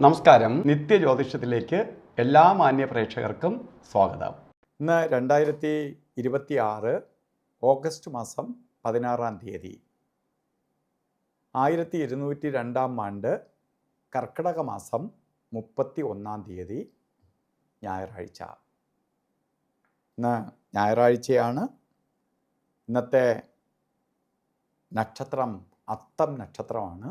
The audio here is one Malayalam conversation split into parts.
നമസ്കാരം. നിത്യജ്യോതിഷത്തിലേക്ക് എല്ലാ മാന്യ പ്രേക്ഷകർക്കും സ്വാഗതം. ഇന്ന് 2026 ഓഗസ്റ്റ് മാസം 16-ാം തീയതി 1202 ആണ്ട് കർക്കിടക മാസം 31-ാം തീയതി ഞായറാഴ്ച. ഇന്ന് ഞായറാഴ്ചയാണ്. ഇന്നത്തെ നക്ഷത്രം അത്തം നക്ഷത്രമാണ്.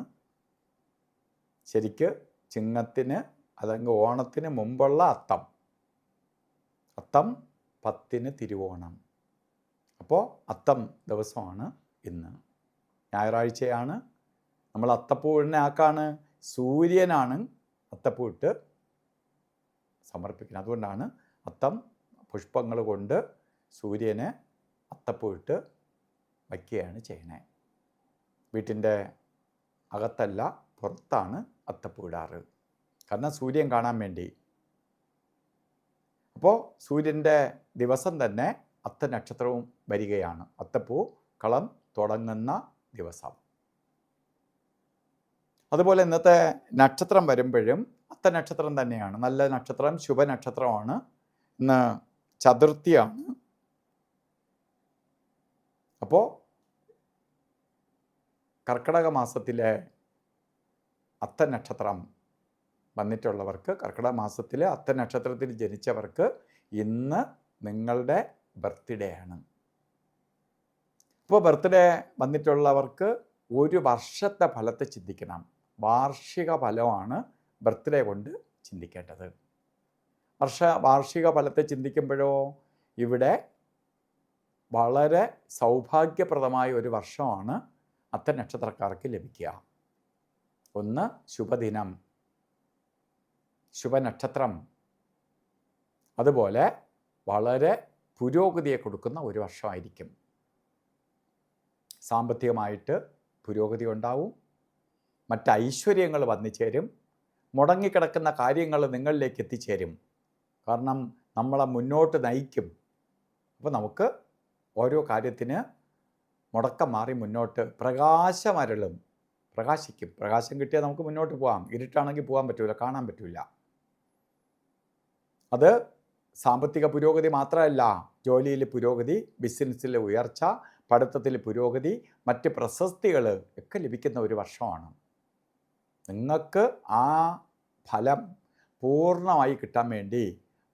ശരിക്ക് ചിങ്ങത്തിന് അല്ലെങ്കിൽ ഓണത്തിന് മുമ്പുള്ള അത്തം 10-ന് തിരുവോണം. അപ്പോൾ അത്തം ദിവസമാണ് ഇന്ന്. ഞായറാഴ്ചയാണ്. നമ്മൾ അത്തപ്പൂവിനെ ആക്കാണ് സൂര്യനാണ് അത്തപ്പൂ ഇട്ട് സമർപ്പിക്കുന്നത്. അതുകൊണ്ടാണ് അത്തം പുഷ്പങ്ങൾ കൊണ്ട് സൂര്യനെ അത്തപ്പൂ ഇട്ട് വയ്ക്കുകയാണ് ചെയ്യണേ. വീട്ടിൻ്റെ അകത്തല്ല, പുറത്താണ് അത്തപ്പൂ ഇടാറ്. കാരണം സൂര്യൻ കാണാൻ വേണ്ടി. അപ്പോൾ സൂര്യൻ്റെ ദിവസം തന്നെ അത്ത നക്ഷത്രവും വരികയാണ്. അത്തപ്പൂ കളം തുടങ്ങുന്ന ദിവസം. അതുപോലെ ഇന്നത്തെ നക്ഷത്രം വരുമ്പോഴും അത്ത നക്ഷത്രം തന്നെയാണ്. നല്ല നക്ഷത്രം, ശുഭനക്ഷത്രമാണ്. ഇന്ന് ചതുർത്ഥിയാണ്. അപ്പോൾ കർക്കിടക മാസത്തിലെ അത്ത നക്ഷത്രം വന്നിട്ടുള്ളവർക്ക്, കർക്കിടക മാസത്തിലെ അത്ത നക്ഷത്രത്തിൽ ജനിച്ചവർക്ക് ഇന്ന് നിങ്ങളുടെ ബർത്ത്ഡേ ആണ്. ഇപ്പോൾ ബർത്ത്ഡേ വന്നിട്ടുള്ളവർക്ക് ഒരു വർഷത്തെ ഫലത്തെ ചിന്തിക്കണം. വാർഷിക ഫലമാണ് ബർത്ത്ഡേ കൊണ്ട് ചിന്തിക്കേണ്ടത്. വാർഷിക ഫലത്തെ ചിന്തിക്കുമ്പോഴോ ഇവിടെ വളരെ സൗഭാഗ്യപ്രദമായ ഒരു വർഷമാണ് അത്ത നക്ഷത്രക്കാർക്ക് ലഭിക്കുക. ഒന്ന്, ശുഭദിനം, ശുഭനക്ഷത്രം, അതുപോലെ വളരെ പുരോഗതിയെ കൊടുക്കുന്ന ഒരു വർഷമായിരിക്കും. സാമ്പത്തികമായിട്ട് പുരോഗതി ഉണ്ടാവും. മറ്റ് ഐശ്വര്യങ്ങൾ വന്നു ചേരും. മുടങ്ങിക്കിടക്കുന്ന കാര്യങ്ങൾ നിങ്ങളിലേക്ക് എത്തിച്ചേരും. കാരണം നമ്മളെ മുന്നോട്ട് നയിക്കും. അപ്പോൾ നമുക്ക് ഓരോ കാര്യത്തിന് മുടക്കം മാറി മുന്നോട്ട് പ്രകാശമരളും. പ്രകാശിക്കും. പ്രകാശം കിട്ടിയാൽ നമുക്ക് മുന്നോട്ട് പോകാം. ഇരുട്ടാണെങ്കിൽ പോകാൻ പറ്റില്ല, കാണാൻ പറ്റില്ല. അത് സാമ്പത്തിക പുരോഗതി മാത്രമല്ല, ജോലിയിൽ പുരോഗതി, ബിസിനസ്സിലെ ഉയർച്ച, പഠിത്തത്തിൽ പുരോഗതി, മറ്റ് പ്രശസ്തികൾ ഒക്കെ ലഭിക്കുന്ന ഒരു വർഷമാണ്. നിങ്ങൾക്ക് ആ ഫലം പൂർണ്ണമായി കിട്ടാൻ വേണ്ടി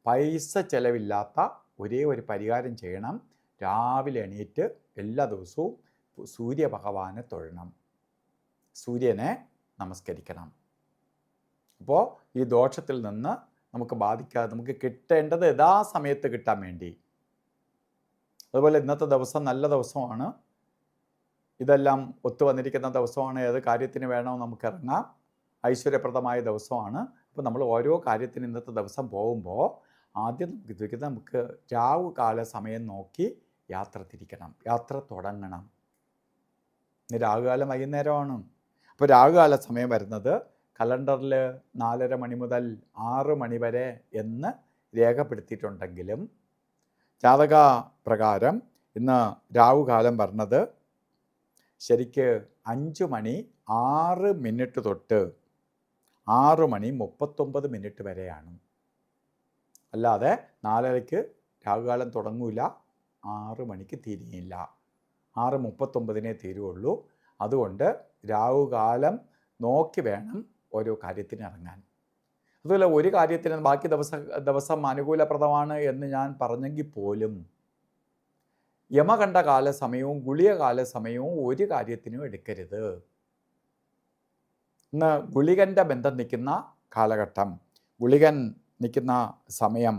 പൈസ ചെലവില്ലാത്ത ഒരേ ഒരു പരിഹാരം ചെയ്യണം. രാവിലെ എണീറ്റ് എല്ലാ ദിവസവും സൂര്യഭഗവാനെ തൊഴണം, സൂര്യനെ നമസ്കരിക്കണം. അപ്പോൾ ഈ ദോഷത്തിൽ നിന്ന് നമുക്ക് ബാധിക്കാതെ നമുക്ക് കിട്ടേണ്ടത് യഥാസമയത്ത് കിട്ടാൻ വേണ്ടി. അതുപോലെ ഇന്നത്തെ ദിവസം നല്ല ദിവസമാണ്. ഇതെല്ലാം ഒത്തുവന്നിരിക്കുന്ന ദിവസമാണ്. ഏത് കാര്യത്തിന് വേണോ നമുക്ക് ഇറങ്ങാം. ഐശ്വര്യപ്രദമായ ദിവസമാണ്. അപ്പോൾ നമ്മൾ ഓരോ കാര്യത്തിന് ഇന്നത്തെ ദിവസം പോകുമ്പോൾ ആദ്യം നമുക്ക് രാവുകാല സമയം നോക്കി യാത്ര തിരിക്കണം, യാത്ര തുടങ്ങണം. ഇന്ന് രാവുകാലം വൈകുന്നേരമാണ്. അപ്പോൾ രാവുകാല സമയം വരുന്നത് കലണ്ടറിൽ 4:30 മണി മുതൽ 6 മണി വരെ എന്ന് രേഖപ്പെടുത്തിയിട്ടുണ്ടെങ്കിലും ജാതക പ്രകാരം ഇന്ന് രാവുകാലം വരുന്നത് ശരിക്ക് 5 മണി 6 മിനിറ്റ് തൊട്ട് 6 മണി 39 മിനിറ്റ് വരെയാണ്. അല്ലാതെ 4:30 രാവുകാലം തുടങ്ങൂല, 6 മണിക്ക് തീരുകയില്ല. 6:39 തീരുള്ളൂ. അതുകൊണ്ട് രാവുകാലം നോക്കി വേണം ഓരോ കാര്യത്തിന് ഇറങ്ങാൻ. അതുപോലെ ഒരു കാര്യത്തിന് ബാക്കി ദിവസം അനുകൂലപ്രദമാണ് എന്ന് ഞാൻ പറഞ്ഞെങ്കിൽ പോലും യമകണ്ഠ കാല സമയവും ഗുളികകാല സമയവും ഒരു കാര്യത്തിനും എടുക്കരുത്. ഇന്ന് ഗുളികൻ്റെ ബന്ധം നിൽക്കുന്ന കാലഘട്ടം, ഗുളികൻ നിൽക്കുന്ന സമയം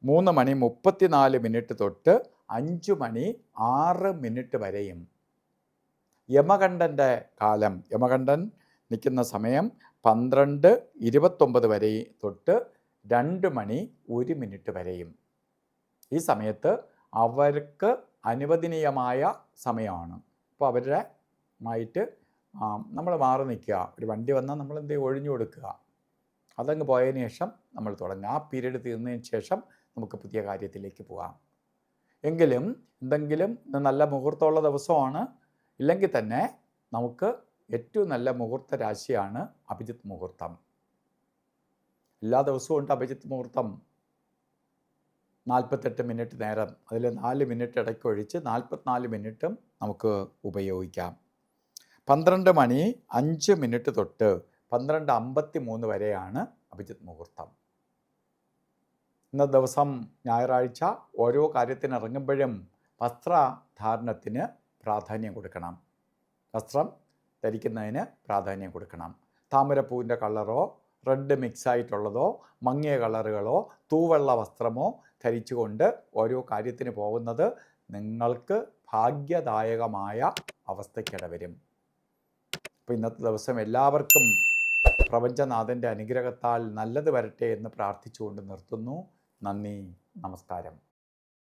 3 മണി 34 മിനിറ്റ് തൊട്ട് 5 മണി 6 മിനിറ്റ് വരെയും. യമകണ്ഠൻ്റെ കാലം, യമകണ്ഠൻ നിൽക്കുന്ന സമയം 12:29 വരെ തൊട്ട് 2 മണി 1 മിനിറ്റ് വരെയും. ഈ സമയത്ത് അവർക്ക് അനുവദനീയമായ സമയമാണ്. അപ്പോൾ അവരുടെ ആയിട്ട് നമ്മൾ മാറി നിൽക്കുക. ഒരു വണ്ടി വന്നാൽ നമ്മൾ ഒഴിഞ്ഞു കൊടുക്കുക. അതങ്ങ് പോയതിന് ശേഷം നമ്മൾ തുടങ്ങുക. ആ പീരീഡ് തീർന്നതിന് ശേഷം നമുക്ക് പുതിയ കാര്യത്തിലേക്ക് പോകാം. എങ്കിലും എന്തെങ്കിലും നല്ല മുഹൂർത്തമുള്ള ദിവസമാണ്. ഇല്ലെങ്കിൽ തന്നെ നമുക്ക് ഏറ്റവും നല്ല മുഹൂർത്ത രാശിയാണ് അഭിജിത്ത് മുഹൂർത്തം. എല്ലാ ദിവസവും ഉണ്ട് അഭിജിത്ത് മുഹൂർത്തം. 48 മിനിറ്റ് നേരം, അതിൽ 4 മിനിറ്റ് ഇടയ്ക്കൊഴിച്ച് 44 മിനിറ്റും നമുക്ക് ഉപയോഗിക്കാം. 12 മണി 5 മിനിറ്റ് തൊട്ട് 12:53 വരെയാണ് അഭിജിത്ത് മുഹൂർത്തം. ഇന്നത്തെ ദിവസം ഞായറാഴ്ച. ഓരോ കാര്യത്തിനിറങ്ങുമ്പോഴും വസ്ത്രധാരണത്തിന് പ്രാധാന്യം കൊടുക്കണം. വസ്ത്രം ധരിക്കുന്നതിന് പ്രാധാന്യം കൊടുക്കണം. താമരപ്പൂവിൻ്റെ കളറോ റെഡ് മിക്സ് ആയിട്ടുള്ളതോ മങ്ങിയ കളറുകളോ തൂവെള്ള വസ്ത്രമോ ധരിച്ചുകൊണ്ട് ഓരോ കാര്യത്തിന് പോകുന്നത് നിങ്ങൾക്ക് ഭാഗ്യദായകമായ അവസ്ഥയ്ക്കിടവരും. അപ്പോൾ ഇന്നത്തെ ദിവസം എല്ലാവർക്കും പ്രപഞ്ചനാഥൻ്റെ അനുഗ്രഹത്താൽ നല്ലത് വരട്ടെ എന്ന് പ്രാർത്ഥിച്ചുകൊണ്ട് നിർത്തുന്നു. നന്ദി, നമസ്കാരം.